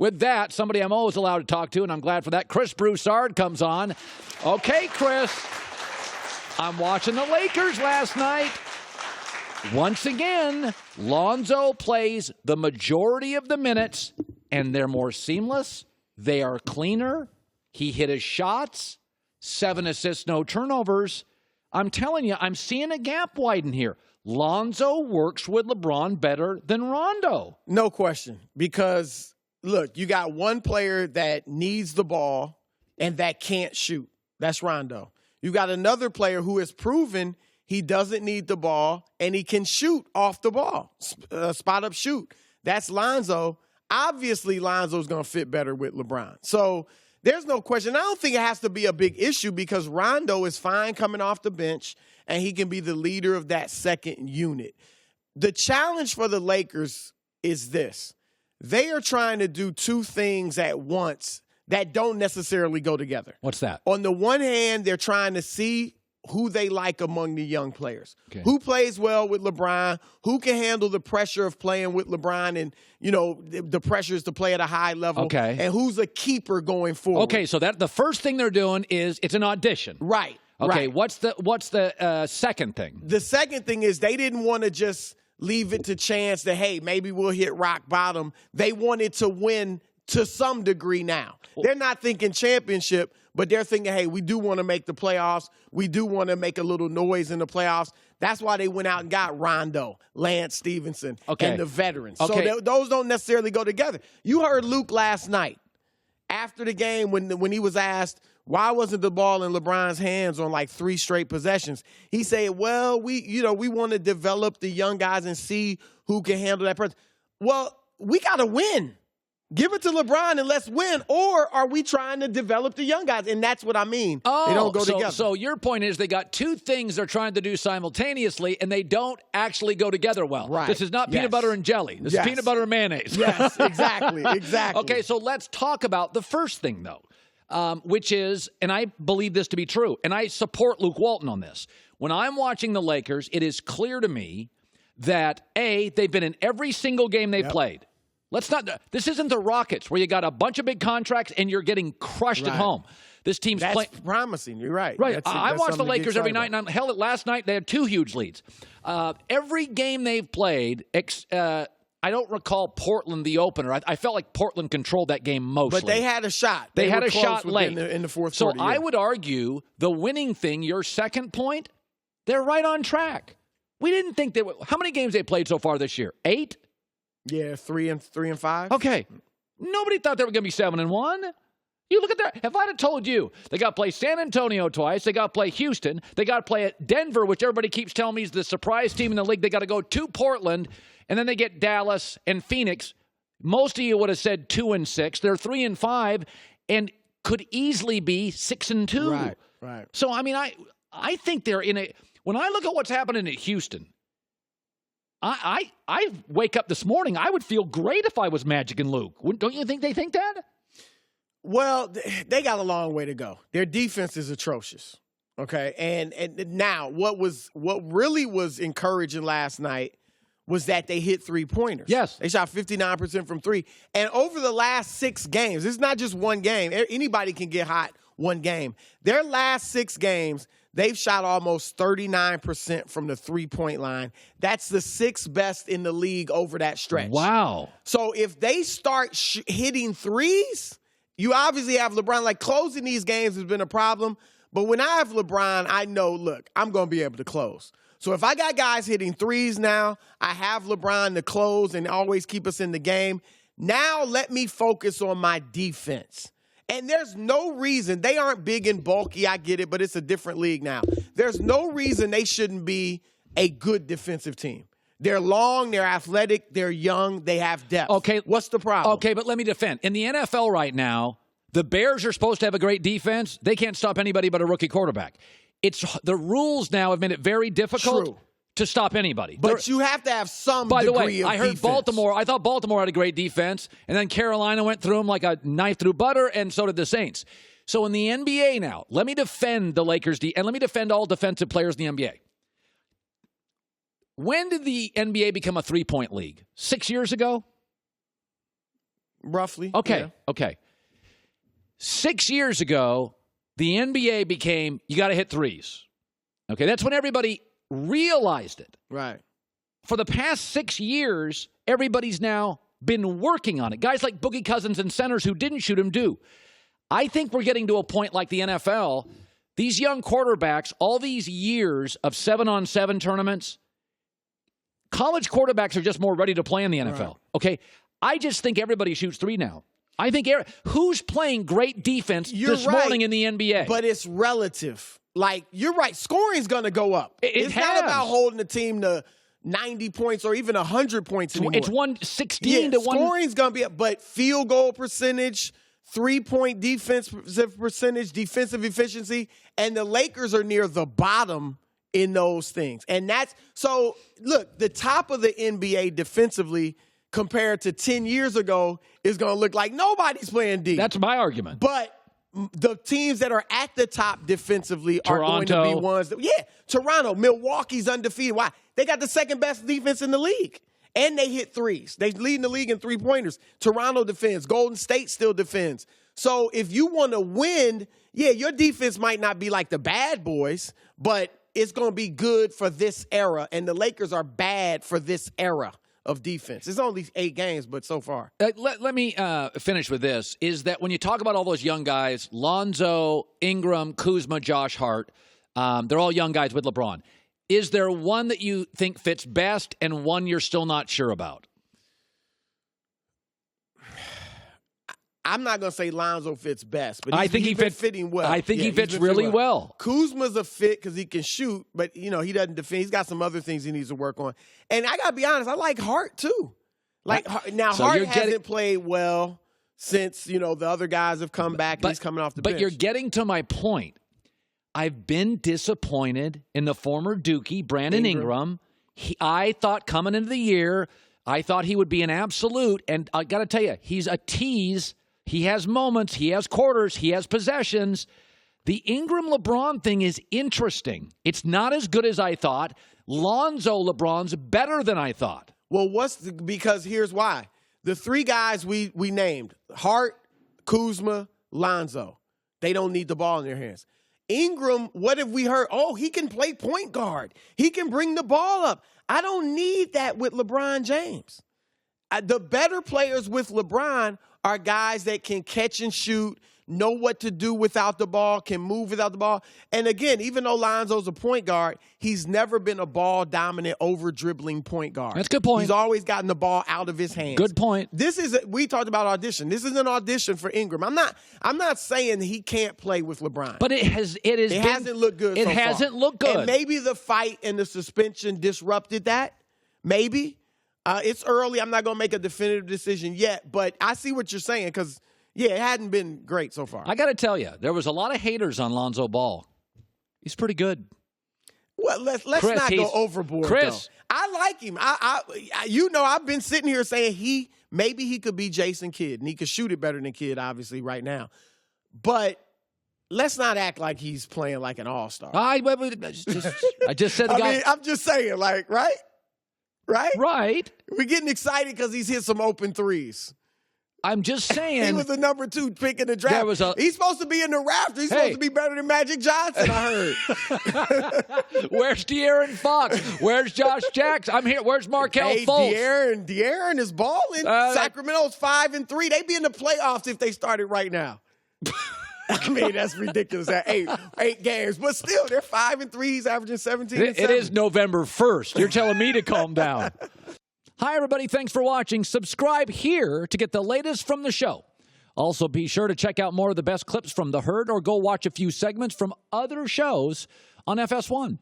With that, somebody I'm always allowed to talk to, and I'm glad for that, Chris Broussard comes on. Okay, Chris, I'm watching the Lakers last night. Once again, Lonzo plays the majority of the minutes, and they're more seamless. They are cleaner. He hit his shots. 7 assists, no turnovers. I'm telling you, I'm seeing a gap widen here. Lonzo works with LeBron better than Rondo. No question. Because, look, you got one player that needs the ball and that can't shoot. That's Rondo. You got another player who has proven he doesn't need the ball, and he can shoot off the ball, spot up shoot. That's Lonzo. Obviously, Lonzo's going to fit better with LeBron. So there's no question. I don't think it has to be a big issue because Rondo is fine coming off the bench, and he can be the leader of that second unit. The challenge for the Lakers is this. They are trying to do two things at once that don't necessarily go together. What's that? On the one hand, they're trying to see who they like among the young players. Okay. Who plays well with LeBron, who can handle the pressure of playing with LeBron and, you know, the pressure is to play at a high level. Okay. And who's a keeper going forward. Okay, so that the first thing they're doing is it's an audition. Right. Okay, right. what's the second thing? The second thing is they didn't want to just leave it to chance that, hey, maybe we'll hit rock bottom. They wanted to win to some degree now. They're not thinking championship, but they're thinking, hey, we do want to make the playoffs. We do want to make a little noise in the playoffs. That's why they went out and got Rondo, Lance Stevenson, and the veterans. Okay. So those don't necessarily go together. You heard Luke last night after the game when he was asked, why wasn't the ball in LeBron's hands on like 3 straight possessions? He said, well, we want to develop the young guys and see who can handle that person. Well, we got to win. Give it to LeBron and let's win. Or are we trying to develop the young guys? And that's what I mean. Oh, they don't go together. So your point is they got two things they're trying to do simultaneously, and they don't actually go together well. Right. This is not peanut butter and jelly. This is peanut butter and mayonnaise. Yes, exactly. Okay, so let's talk about the first thing, though, which is, and I believe this to be true, and I support Luke Walton on this. When I'm watching the Lakers, it is clear to me that, A, they've been in every single game they've played. This isn't the Rockets where you got a bunch of big contracts and you're getting crushed at home. This team's playing. That's promising. You're right. Right. I watch the Lakers every night, and last night they had 2 huge leads. Every game they've played, I don't recall Portland the opener. I felt like Portland controlled that game mostly. But they had a shot. They had a shot late. In the fourth quarter. So yeah. I would argue the winning thing, your second point, they're right on track. We didn't think they were. How many games they played so far this year? 8? Yeah, 3 and 5. Okay. Nobody thought they were going to be 7-1. You look at that. If I'd have told you they got to play San Antonio twice, they got to play Houston, they got to play at Denver, which everybody keeps telling me is the surprise team in the league. They got to go to Portland, and then they get Dallas and Phoenix. Most of you would have said 2-6. They're 3-5, and could easily be 6-2. Right. So I mean, I think they're in a. When I look at what's happening at Houston. I wake up this morning, I would feel great if I was Magic and Luke. Don't you think they think that? Well, they got a long way to go. Their defense is atrocious. Okay. And now what really was encouraging last night was that they hit 3-pointers. Yes. They shot 59% from 3. And over the last 6 games, it's not just one game. Anybody can get hot one game. Their last 6 games, they've shot almost 39% from the 3-point line. That's the 6th best in the league over that stretch. Wow. So if they start hitting threes, you obviously have LeBron. Like, closing these games has been a problem. But when I have LeBron, I know, look, I'm going to be able to close. So if I got guys hitting threes now, I have LeBron to close and always keep us in the game. Now let me focus on my defense. And there's no reason, they aren't big and bulky, I get it, but it's a different league now. There's no reason they shouldn't be a good defensive team. They're long, they're athletic, they're young, they have depth. Okay. What's the problem? Okay, but let me defend. In the NFL right now, the Bears are supposed to have a great defense. They can't stop anybody but a rookie quarterback. The rules now have made it very difficult to stop anybody. But you have to have some degree of defense. By the way, I heard Baltimore. I thought Baltimore had a great defense, and then Carolina went through them like a knife through butter, and so did the Saints. So in the NBA now, let me defend the Lakers, and let me defend all defensive players in the NBA. When did the NBA become a 3-point league? 6 years ago? Roughly. Okay, yeah. okay. 6 years ago, the NBA became, you got to hit threes. Okay, that's when everybody realized it. Right. For the past 6 years, everybody's now been working on it. Guys like Boogie Cousins and centers who didn't shoot him do. I think we're getting to a point like the NFL. These young quarterbacks, all these years of 7-on-7 tournaments, college quarterbacks are just more ready to play in the NFL. Right. Okay, I just think everybody shoots three now. I think who's playing great defense this morning in the NBA? But it's relative. Like, you're right. Scoring's going to go up. It's not about holding the team to 90 points or even 100 points anymore. It's 116 to 1. Scoring's going to be up, but field goal percentage, three-point defensive percentage, defensive efficiency, and the Lakers are near the bottom in those things. And that's – so, look, the top of the NBA defensively compared to 10 years ago is going to look like nobody's playing deep. That's my argument. But the teams that are at the top defensively are going to be ones that – Toronto, Milwaukee's undefeated. Why? They got the second-best defense in the league. And they hit threes. They lead in the league in three-pointers. Toronto defends. Golden State still defends. So if you want to win, your defense might not be like the bad boys, but it's going to be good for this era. And the Lakers are bad for this era of defense. It's only 8 games, but so far. Let me finish with this, is that when you talk about all those young guys, Lonzo, Ingram, Kuzma, Josh Hart, they're all young guys with LeBron. Is there one that you think fits best and one you're still not sure about? I'm not going to say Lonzo fits best, but I think he fits fitting well. I think he fits really well. Kuzma's a fit because he can shoot, but he doesn't defend. He's got some other things he needs to work on. And I got to be honest, I like Hart too. Hart hasn't played well since the other guys have come back and he's coming off the bench. But you're getting to my point. I've been disappointed in the former Dookie, Brandon Ingram. I thought coming into the year, I thought he would be an absolute. And I got to tell you, he's a tease. He has moments. He has quarters. He has possessions. The Ingram-LeBron thing is interesting. It's not as good as I thought. Lonzo LeBron's better than I thought. Well, because here's why. The 3 guys we named, Hart, Kuzma, Lonzo, they don't need the ball in their hands. Ingram, what have we heard? Oh, he can play point guard. He can bring the ball up. I don't need that with LeBron James. The better players with LeBron are guys that can catch and shoot, know what to do without the ball, can move without the ball. And again, even though Lonzo's a point guard, he's never been a ball-dominant, over-dribbling point guard. That's a good point. He's always gotten the ball out of his hands. Good point. We talked about audition. This is an audition for Ingram. I'm not saying he can't play with LeBron. But it hasn't looked good so far. It hasn't looked good. And maybe the fight and the suspension disrupted that. Maybe. It's early. I'm not going to make a definitive decision yet, but I see what you're saying because, it hadn't been great so far. I got to tell you, there was a lot of haters on Lonzo Ball. He's pretty good. Well, let's not go overboard, Chris. Though. I like him. I've been sitting here saying maybe he could be Jason Kidd, and he could shoot it better than Kidd, obviously, right now. But let's not act like he's playing like an all-star. I just said I'm just saying, like, right? Right? Right. We're getting excited because he's hit some open threes. I'm just saying. He was the number 2 pick in the draft. He's supposed to be in the rafters. He's supposed to be better than Magic Johnson, I heard. Where's De'Aaron Fox? Where's Josh Jackson? I'm here. Where's Markelle Fultz? De'Aaron is balling. Sacramento's 5-3. They'd be in the playoffs if they started right now. I mean, that's ridiculous at 8 games. But still, they're 5-3. He's averaging 17 and 7. It is November 1st. You're telling me to calm down. Hi, everybody. Thanks for watching. Subscribe here to get the latest from the show. Also, be sure to check out more of the best clips from The Herd or go watch a few segments from other shows on FS1.